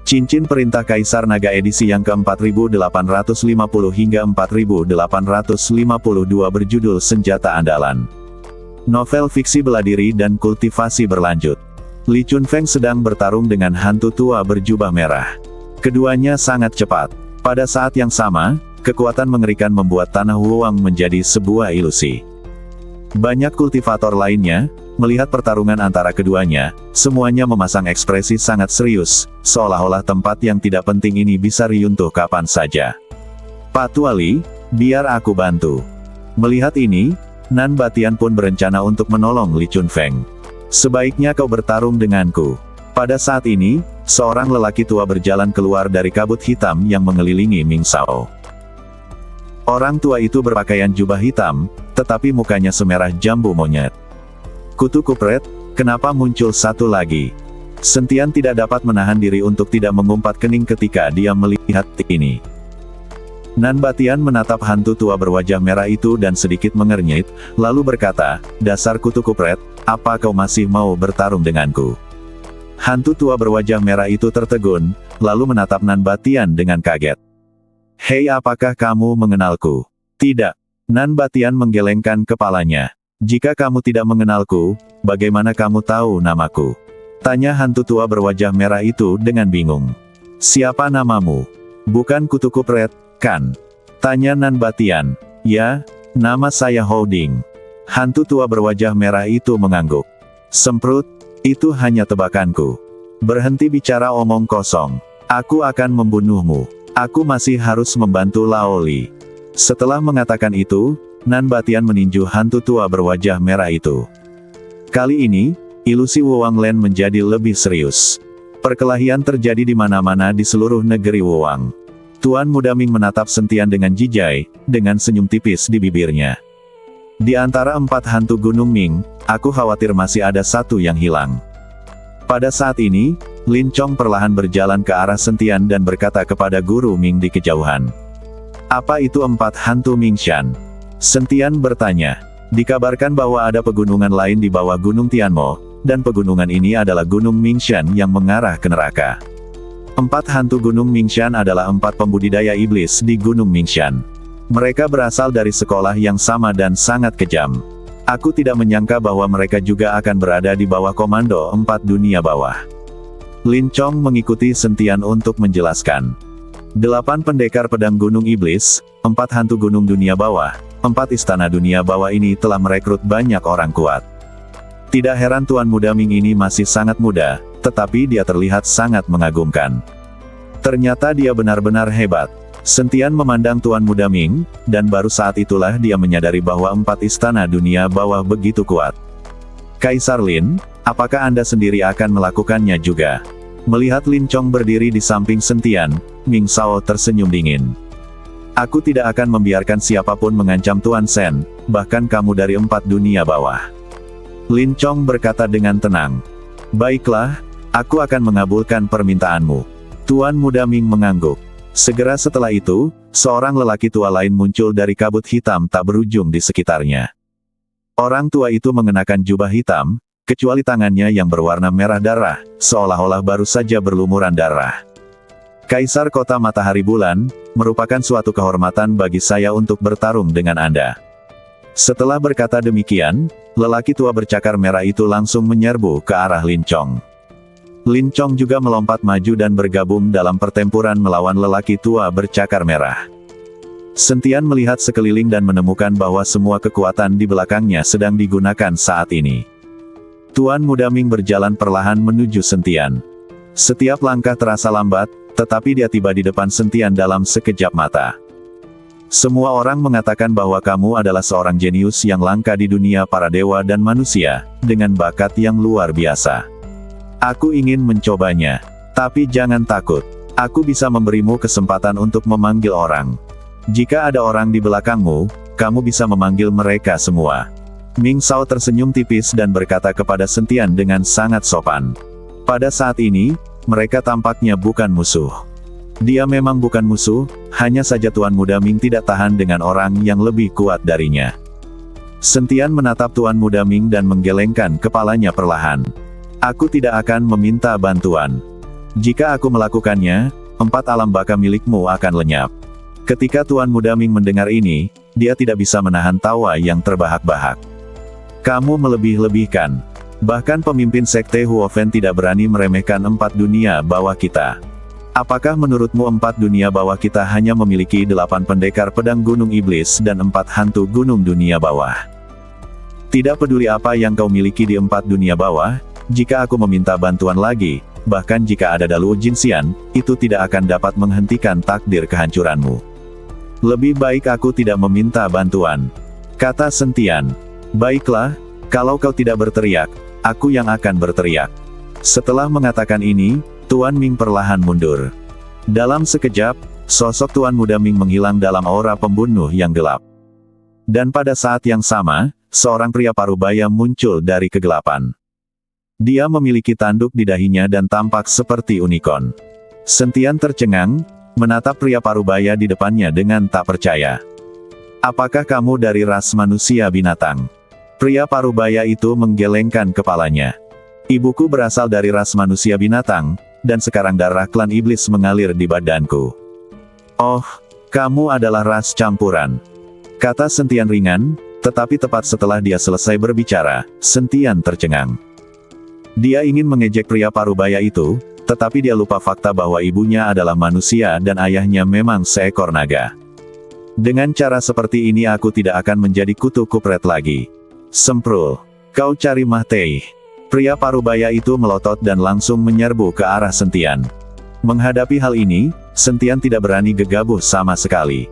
Cincin Perintah Kaisar Naga edisi yang ke-4850 hingga 4852 berjudul Senjata Andalan. Novel fiksi bela diri dan kultivasi berlanjut. Li Chunfeng sedang bertarung dengan hantu tua berjubah merah. Keduanya sangat cepat. Pada saat yang sama, kekuatan mengerikan membuat tanah Wuwang menjadi sebuah ilusi. Banyak kultivator lainnya, melihat pertarungan antara keduanya, semuanya memasang ekspresi sangat serius, seolah-olah tempat yang tidak penting ini bisa runtuh kapan saja. Pak Tuali, biar aku bantu. Melihat ini, Nan Batian pun berencana untuk menolong Li Chunfeng. Sebaiknya kau bertarung denganku. Pada saat ini, seorang lelaki tua berjalan keluar dari kabut hitam yang mengelilingi Ming Sao. Orang tua itu berpakaian jubah hitam, tetapi mukanya semerah jambu monyet. Kutu kupret, kenapa muncul satu lagi? Sentian tidak dapat menahan diri untuk tidak mengumpat kening ketika dia melihat ini. Nan Batian menatap hantu tua berwajah merah itu dan sedikit mengernyit, lalu berkata, "Dasar kutu kupret, apa kau masih mau bertarung denganku?" Hantu tua berwajah merah itu tertegun, lalu menatap Nan Batian dengan kaget. "Hei, apakah kamu mengenalku?" "Tidak." Nan Batian menggelengkan kepalanya. "Jika kamu tidak mengenalku, bagaimana kamu tahu namaku?" Tanya hantu tua berwajah merah itu dengan bingung. "Siapa namamu?" "Bukan kutu kupret, kan?" Tanya Nan Batian. "Ya, nama saya Houding." Hantu tua berwajah merah itu mengangguk. "Semprut, itu hanya tebakanku. Berhenti bicara omong kosong. Aku akan membunuhmu. Aku masih harus membantu Laoli." Setelah mengatakan itu, Nan Batian meninju hantu tua berwajah merah itu. Kali ini, ilusi Wuwang Land menjadi lebih serius. Perkelahian terjadi di mana-mana di seluruh negeri Wuwang. Tuan Muda Ming menatap Sentian dengan jijai, dengan senyum tipis di bibirnya. "Di antara 4 hantu Gunung Ming, aku khawatir masih ada satu yang hilang." Pada saat ini, Lin Chong perlahan berjalan ke arah Sentian dan berkata kepada guru Ming di kejauhan. "Apa itu 4 hantu Mingshan?" Sentian bertanya. "Dikabarkan bahwa ada pegunungan lain di bawah Gunung Tianmo, dan pegunungan ini adalah Gunung Mingshan yang mengarah ke neraka. 4 hantu Gunung Mingshan adalah 4 pembudidaya iblis di Gunung Mingshan. Mereka berasal dari sekolah yang sama dan sangat kejam. Aku tidak menyangka bahwa mereka juga akan berada di bawah komando 4 dunia bawah." Lin Chong mengikuti Sentian untuk menjelaskan. 8 pendekar pedang Gunung Iblis, 4 hantu Gunung Dunia Bawah, 4 istana dunia bawah ini telah merekrut banyak orang kuat. Tidak heran Tuan Muda Ming ini masih sangat muda, tetapi dia terlihat sangat mengagumkan. Ternyata dia benar-benar hebat. Sentian memandang Tuan Muda Ming, dan baru saat itulah dia menyadari bahwa 4 istana dunia bawah begitu kuat. "Kaisar Lin, apakah Anda sendiri akan melakukannya juga?" Melihat Lin Chong berdiri di samping Sentian, Ming Sao tersenyum dingin. "Aku tidak akan membiarkan siapapun mengancam Tuan Sen, bahkan kamu dari 4 dunia bawah." Lin Chong berkata dengan tenang. "Baiklah, aku akan mengabulkan permintaanmu." Tuan Muda Ming mengangguk. Segera setelah itu, seorang lelaki tua lain muncul dari kabut hitam tak berujung di sekitarnya. Orang tua itu mengenakan jubah hitam, kecuali tangannya yang berwarna merah darah, seolah-olah baru saja berlumuran darah. "Kaisar Kota Matahari Bulan, merupakan suatu kehormatan bagi saya untuk bertarung dengan Anda." Setelah berkata demikian, lelaki tua bercakar merah itu langsung menyerbu ke arah Lin Chong. Lin Chong juga melompat maju dan bergabung dalam pertempuran melawan lelaki tua bercakar merah. Sentian melihat sekeliling dan menemukan bahwa semua kekuatan di belakangnya sedang digunakan saat ini. Tuan Muda Ming berjalan perlahan menuju Sentian. Setiap langkah terasa lambat, tetapi dia tiba di depan Sentian dalam sekejap mata. "Semua orang mengatakan bahwa kamu adalah seorang jenius yang langka di dunia para dewa dan manusia, dengan bakat yang luar biasa. Aku ingin mencobanya. Tapi jangan takut. Aku bisa memberimu kesempatan untuk memanggil orang. Jika ada orang di belakangmu, kamu bisa memanggil mereka semua." Ming Sao tersenyum tipis dan berkata kepada Sentian dengan sangat sopan. Pada saat ini, mereka tampaknya bukan musuh. Dia memang bukan musuh, hanya saja Tuan Muda Ming tidak tahan dengan orang yang lebih kuat darinya. Sentian menatap Tuan Muda Ming dan menggelengkan kepalanya perlahan. "Aku tidak akan meminta bantuan. Jika aku melakukannya, 4 alam baka milikmu akan lenyap. Ketika Tuan Muda Ming mendengar ini, dia tidak bisa menahan tawa yang terbahak-bahak. Kamu melebih-lebihkan. Bahkan pemimpin sekte Huofen tidak berani meremehkan 4 dunia bawah kita. Apakah menurutmu 4 dunia bawah kita hanya memiliki 8 pendekar pedang Gunung Iblis dan 4 hantu Gunung Dunia Bawah? Tidak peduli apa yang kau miliki di 4 dunia bawah, jika aku meminta bantuan lagi, bahkan jika ada Daluo Jinxian, itu tidak akan dapat menghentikan takdir kehancuranmu. Lebih baik aku tidak meminta bantuan, kata Sentian. Baiklah, kalau kau tidak berteriak, aku yang akan berteriak. Setelah mengatakan ini, Tuan Ming perlahan mundur. Dalam sekejap, sosok Tuan Muda Ming menghilang dalam aura pembunuh yang gelap. Dan pada saat yang sama, seorang pria parubaya muncul dari kegelapan. Dia memiliki tanduk di dahinya dan tampak seperti unicorn. Sentian tercengang, menatap pria parubaya di depannya dengan tak percaya. Apakah kamu dari ras manusia binatang? Pria parubaya itu menggelengkan kepalanya. Ibuku berasal dari ras manusia binatang, dan sekarang darah klan iblis mengalir di badanku. Oh, kamu adalah ras campuran, kata Sentian ringan, tetapi tepat setelah dia selesai berbicara, Sentian tercengang. Dia ingin mengejek pria parubaya itu, tetapi dia lupa fakta bahwa ibunya adalah manusia dan ayahnya memang seekor naga. Dengan cara seperti ini aku tidak akan menjadi kutu kupret lagi. Semprul. Kau cari Mah Tei. Pria parubaya itu melotot dan langsung menyerbu ke arah Sentian. Menghadapi hal ini, Sentian tidak berani gegabah sama sekali.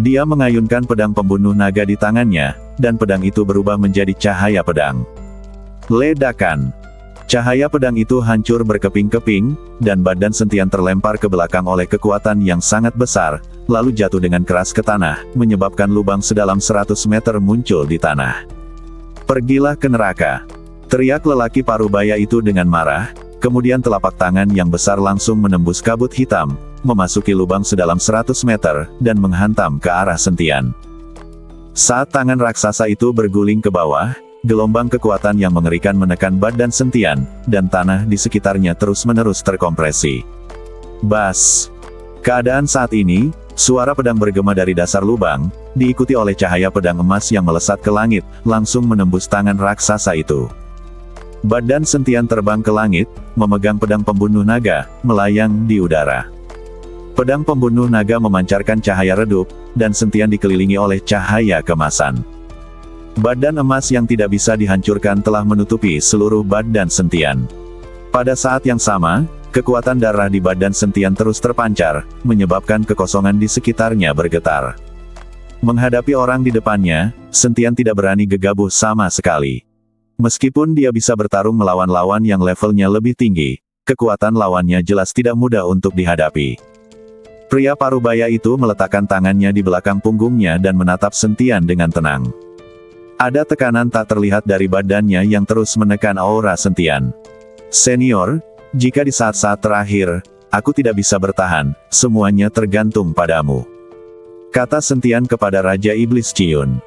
Dia mengayunkan pedang pembunuh naga di tangannya, dan pedang itu berubah menjadi cahaya pedang. Ledakan. Cahaya pedang itu hancur berkeping-keping, dan badan Sentian terlempar ke belakang oleh kekuatan yang sangat besar, lalu jatuh dengan keras ke tanah, menyebabkan lubang sedalam 100 meter muncul di tanah. Pergilah ke neraka. Teriak lelaki parubaya itu dengan marah, kemudian telapak tangan yang besar langsung menembus kabut hitam, memasuki lubang sedalam 100 meter, dan menghantam ke arah Sentian. Saat tangan raksasa itu berguling ke bawah, gelombang kekuatan yang mengerikan menekan badan Sentian, dan tanah di sekitarnya terus-menerus terkompresi. Bas! Keadaan saat ini, suara pedang bergema dari dasar lubang, diikuti oleh cahaya pedang emas yang melesat ke langit, langsung menembus tangan raksasa itu. Badan Sentian terbang ke langit, memegang pedang pembunuh naga, melayang di udara. Pedang pembunuh naga memancarkan cahaya redup, dan Sentian dikelilingi oleh cahaya kemasan. Badan emas yang tidak bisa dihancurkan telah menutupi seluruh badan Sentian. Pada saat yang sama, kekuatan darah di badan Sentian terus terpancar, menyebabkan kekosongan di sekitarnya bergetar. Menghadapi orang di depannya, Sentian tidak berani gegabah sama sekali. Meskipun dia bisa bertarung melawan lawan yang levelnya lebih tinggi, kekuatan lawannya jelas tidak mudah untuk dihadapi. Pria parubaya itu meletakkan tangannya di belakang punggungnya dan menatap Sentian dengan tenang. Ada tekanan tak terlihat dari badannya yang terus menekan aura Sentian. Senior, jika di saat-saat terakhir, aku tidak bisa bertahan, semuanya tergantung padamu, kata Sentian kepada Raja Iblis Ciyun.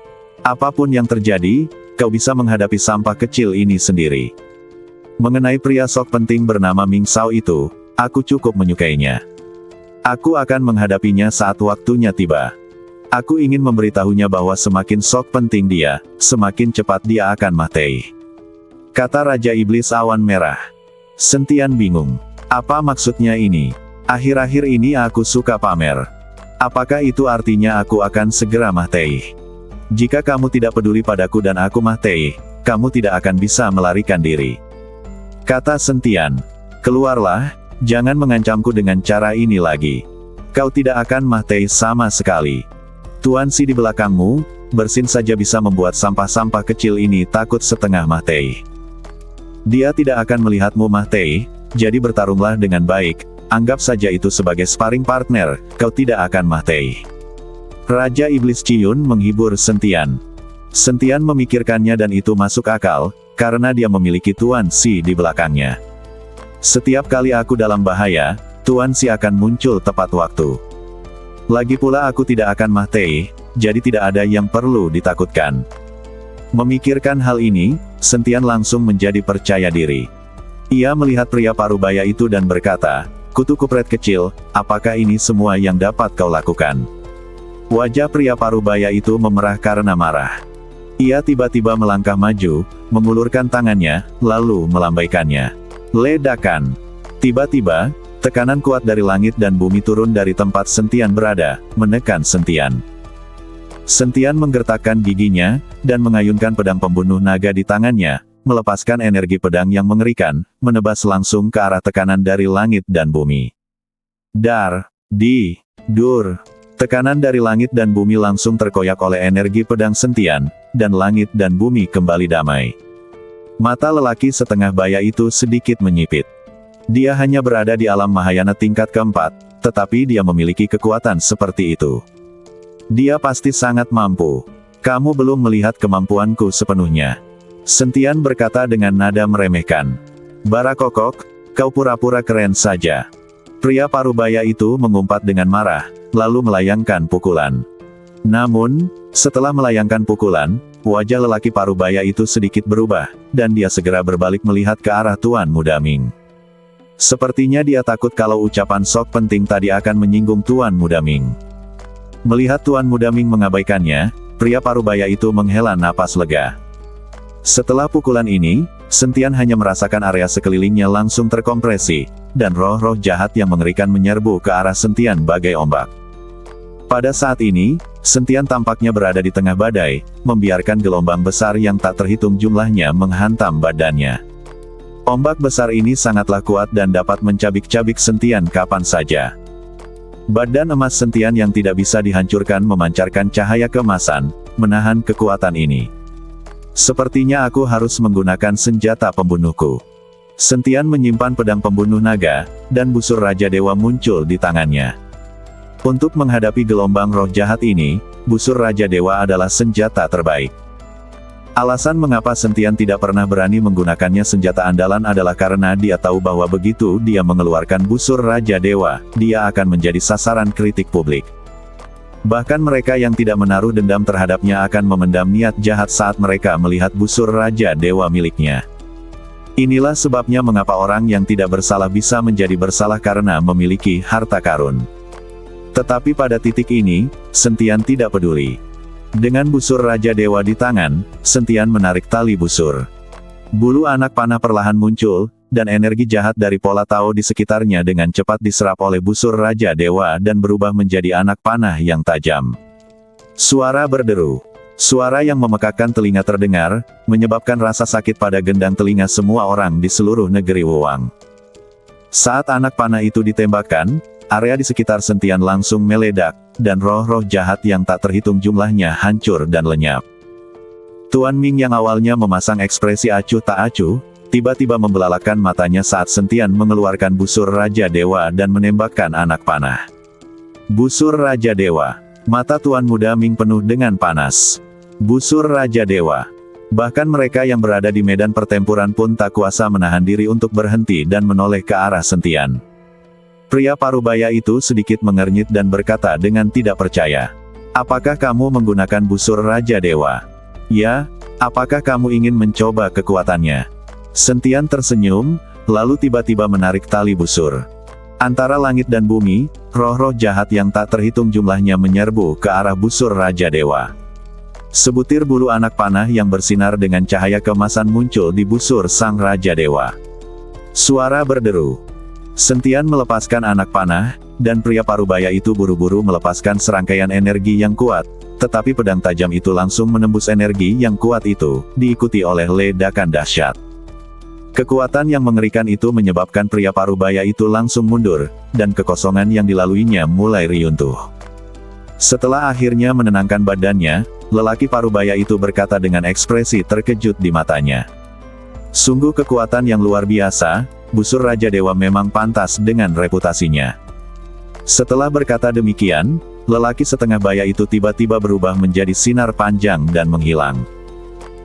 Apapun yang terjadi, kau bisa menghadapi sampah kecil ini sendiri. Mengenai pria sok penting bernama Ming Sao itu, aku cukup menyukainya. Aku akan menghadapinya saat waktunya tiba. Aku ingin memberitahunya bahwa semakin sok penting dia, semakin cepat dia akan mati, kata Raja Iblis Awan Merah. Sentian bingung. Apa maksudnya ini? Akhir-akhir ini aku suka pamer. Apakah itu artinya aku akan segera mati? Jika kamu tidak peduli padaku dan aku mati, kamu tidak akan bisa melarikan diri, kata Sentian. Keluarlah, jangan mengancamku dengan cara ini lagi. Kau tidak akan mati sama sekali. Tuan Si di belakangmu, bersin saja bisa membuat sampah-sampah kecil ini takut setengah mati. Dia tidak akan melihatmu mati, jadi bertarunglah dengan baik, anggap saja itu sebagai sparring partner, kau tidak akan mati. Raja Iblis Ciyun menghibur Sentian. Sentian memikirkannya dan itu masuk akal, karena dia memiliki Tuan Si di belakangnya. Setiap kali aku dalam bahaya, Tuan Si akan muncul tepat waktu. Lagi pula aku tidak akan mati, jadi tidak ada yang perlu ditakutkan. Memikirkan hal ini, Sentian langsung menjadi percaya diri. Ia melihat pria parubaya itu dan berkata, "Kutu kupret kecil, apakah ini semua yang dapat kau lakukan?" Wajah pria parubaya itu memerah karena marah. Ia tiba-tiba melangkah maju, mengulurkan tangannya, lalu melambaikannya. Ledakan. Tiba-tiba, tekanan kuat dari langit dan bumi turun dari tempat Sentian berada, menekan Sentian. Sentian menggertakkan giginya, dan mengayunkan pedang pembunuh naga di tangannya, melepaskan energi pedang yang mengerikan, menebas langsung ke arah tekanan dari langit dan bumi. Dur. Tekanan dari langit dan bumi langsung terkoyak oleh energi pedang Sentian, dan langit dan bumi kembali damai. Mata lelaki setengah baya itu sedikit menyipit. Dia hanya berada di alam Mahayana tingkat keempat, tetapi dia memiliki kekuatan seperti itu. Dia pasti sangat mampu. Kamu belum melihat kemampuanku sepenuhnya. Sentian berkata dengan nada meremehkan. Barakokok, kau pura-pura keren saja. Pria parubaya itu mengumpat dengan marah, lalu melayangkan pukulan. Namun, setelah melayangkan pukulan, wajah lelaki parubaya itu sedikit berubah, dan dia segera berbalik melihat ke arah Tuan Muda Ming. Sepertinya dia takut kalau ucapan sok penting tadi akan menyinggung Tuan Muda Ming. Melihat Tuan Muda Ming mengabaikannya, pria parubaya itu menghela napas lega. Setelah pukulan ini, Sentian hanya merasakan area sekelilingnya langsung terkompresi, dan roh-roh jahat yang mengerikan menyerbu ke arah Sentian bagai ombak. Pada saat ini, Sentian tampaknya berada di tengah badai, membiarkan gelombang besar yang tak terhitung jumlahnya menghantam badannya. Ombak besar ini sangatlah kuat dan dapat mencabik-cabik Sentian kapan saja. Badan emas Sentian yang tidak bisa dihancurkan memancarkan cahaya keemasan, menahan kekuatan ini. Sepertinya aku harus menggunakan senjata pembunuhku. Sentian menyimpan pedang pembunuh naga, dan busur Raja Dewa muncul di tangannya. Untuk menghadapi gelombang roh jahat ini, busur Raja Dewa adalah senjata terbaik. Alasan mengapa Sentian tidak pernah berani menggunakannya senjata andalan adalah karena dia tahu bahwa begitu dia mengeluarkan busur Raja Dewa, dia akan menjadi sasaran kritik publik. Bahkan mereka yang tidak menaruh dendam terhadapnya akan memendam niat jahat saat mereka melihat busur Raja Dewa miliknya. Inilah sebabnya mengapa orang yang tidak bersalah bisa menjadi bersalah karena memiliki harta karun. Tetapi pada titik ini, Sentian tidak peduli. Dengan busur Raja Dewa di tangan, Sentian menarik tali busur. Bulu anak panah perlahan muncul, dan energi jahat dari pola Tao di sekitarnya dengan cepat diserap oleh busur Raja Dewa dan berubah menjadi anak panah yang tajam. Suara berderu. Suara yang memekakkan telinga terdengar, menyebabkan rasa sakit pada gendang telinga semua orang di seluruh negeri Wuwang. Saat anak panah itu ditembakkan, area di sekitar Sentian langsung meledak, dan roh-roh jahat yang tak terhitung jumlahnya hancur dan lenyap. Tuan Ming yang awalnya memasang ekspresi acuh tak acuh, tiba-tiba membelalakan matanya saat Sentian mengeluarkan busur Raja Dewa dan menembakkan anak panah. Busur Raja Dewa. Mata Tuan Muda Ming penuh dengan panas. Busur Raja Dewa. Bahkan mereka yang berada di medan pertempuran pun tak kuasa menahan diri untuk berhenti dan menoleh ke arah Sentian. Pria parubaya itu sedikit mengernyit dan berkata dengan tidak percaya. Apakah kamu menggunakan busur Raja Dewa? Ya, apakah kamu ingin mencoba kekuatannya? Sentian tersenyum, lalu tiba-tiba menarik tali busur. Antara langit dan bumi, roh-roh jahat yang tak terhitung jumlahnya menyerbu ke arah busur Raja Dewa. Sebutir bulu anak panah yang bersinar dengan cahaya keemasan muncul di busur sang Raja Dewa. Suara berderu. Sentian melepaskan anak panah, dan pria parubaya itu buru-buru melepaskan serangkaian energi yang kuat, tetapi pedang tajam itu langsung menembus energi yang kuat itu, diikuti oleh ledakan dahsyat. Kekuatan yang mengerikan itu menyebabkan pria parubaya itu langsung mundur, dan kekosongan yang dilaluinya mulai riuntuh. Setelah akhirnya menenangkan badannya, lelaki parubaya itu berkata dengan ekspresi terkejut di matanya. Sungguh kekuatan yang luar biasa, busur Raja Dewa memang pantas dengan reputasinya. Setelah berkata demikian, lelaki setengah baya itu tiba-tiba berubah menjadi sinar panjang dan menghilang.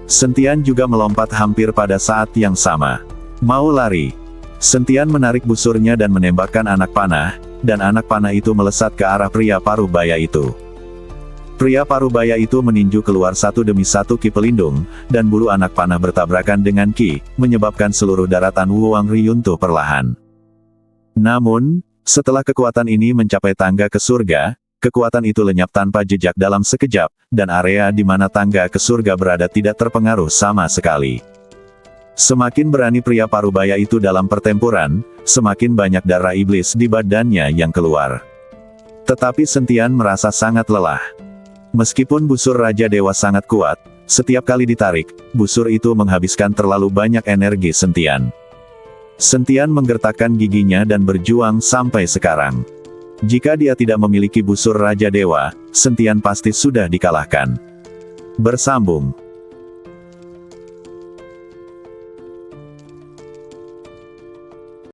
Sentian juga melompat hampir pada saat yang sama. Mau lari. Sentian menarik busurnya dan menembakkan anak panah, dan anak panah itu melesat ke arah pria parubaya itu. Pria parubaya itu meninju keluar satu demi satu ki pelindung, dan bulu anak panah bertabrakan dengan ki, menyebabkan seluruh daratan Wuang Ri runtuh perlahan. Namun, setelah kekuatan ini mencapai tangga ke surga, kekuatan itu lenyap tanpa jejak dalam sekejap, dan area di mana tangga ke surga berada tidak terpengaruh sama sekali. Semakin berani pria parubaya itu dalam pertempuran, semakin banyak darah iblis di badannya yang keluar. Tetapi Sentian merasa sangat lelah. Meskipun busur Raja Dewa sangat kuat, setiap kali ditarik, busur itu menghabiskan terlalu banyak energi Sentian. Sentian menggertakkan giginya dan berjuang sampai sekarang. Jika dia tidak memiliki busur Raja Dewa, Sentian pasti sudah dikalahkan. Bersambung.